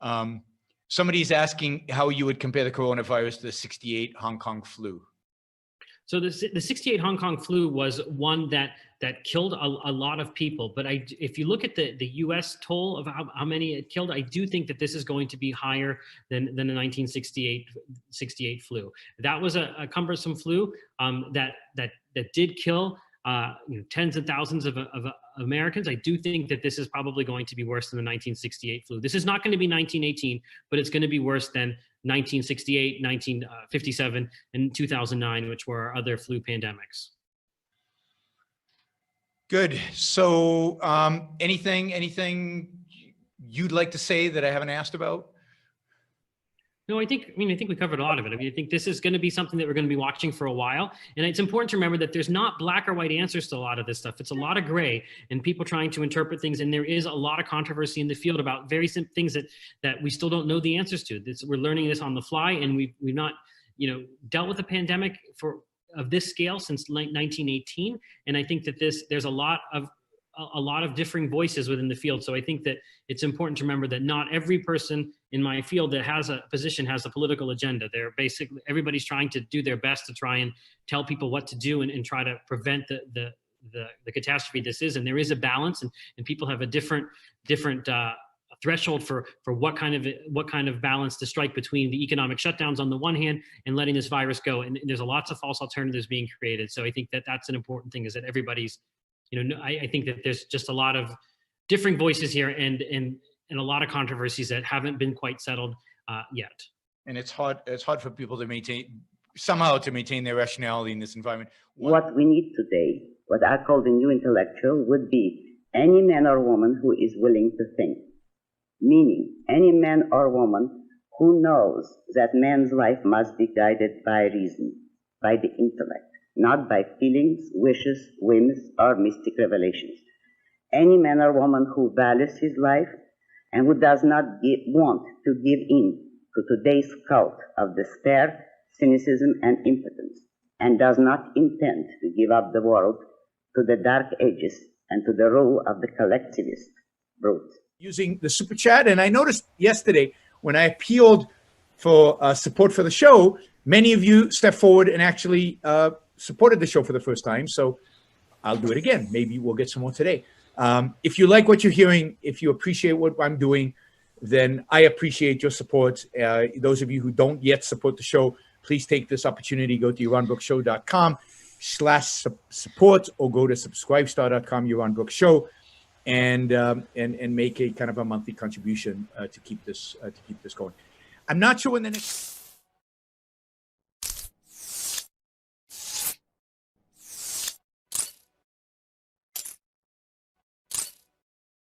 Um, Somebody's asking how you would compare the coronavirus to the 68 Hong Kong flu. So the 68 Hong Kong flu was one that killed a lot of people. But if you look at the U.S. toll of how many it killed, I do think that this is going to be higher than the 1968 flu. That was a cumbersome flu that did kill tens of thousands of Americans. I do think that this is probably going to be worse than the 1968 flu. This is not going to be 1918, but it's going to be worse than 1968, 1957, and 2009, which were our other flu pandemics. Good. So anything you'd like to say that I haven't asked about? No, I think we covered a lot of it. I think this is going to be something that we're going to be watching for a while. And it's important to remember that there's not black or white answers to a lot of this stuff. It's a lot of gray and people trying to interpret things. And there is a lot of controversy in the field about very simple things that we still don't know the answers to. We're learning this on the fly, and we've not, dealt with a pandemic of this scale since 1918. And I think that there's a lot of differing voices within the field. So I think that it's important to remember that not every person in my field that has a position has a political agenda. They're basically, everybody's trying to do their best to try and tell people what to do and try to prevent the catastrophe this is. And there is a balance, and people have a different threshold for what kind of balance to strike between the economic shutdowns on the one hand and letting this virus go. And there's lots of false alternatives being created. So I think that that's an important thing, is that everybody's, I think that there's just a lot of differing voices here and a lot of controversies that haven't been quite settled yet. And it's hard for people to maintain their rationality in this environment. What we need today, what I call the new intellectual, would be any man or woman who is willing to think. Meaning, any man or woman who knows that man's life must be guided by reason, by the intellect, not by feelings, wishes, whims, or mystic revelations. Any man or woman who values his life and who does not want to give in to today's cult of despair, cynicism, and impotence, and does not intend to give up the world to the dark ages and to the rule of the collectivist brute. Using the super chat, and I noticed yesterday when I appealed for support for the show, many of you stepped forward and actually supported the show for the first time. So I'll do it again. Maybe we'll get some more today. If you like what you're hearing, if you appreciate what I'm doing, then I appreciate your support. Those of you who don't yet support the show, please take this opportunity. Go to yaronbrookshow.com/support or go to subscribestar.com, Yaron Brooks Show, and make a kind of a monthly contribution to keep this going. I'm not sure when the next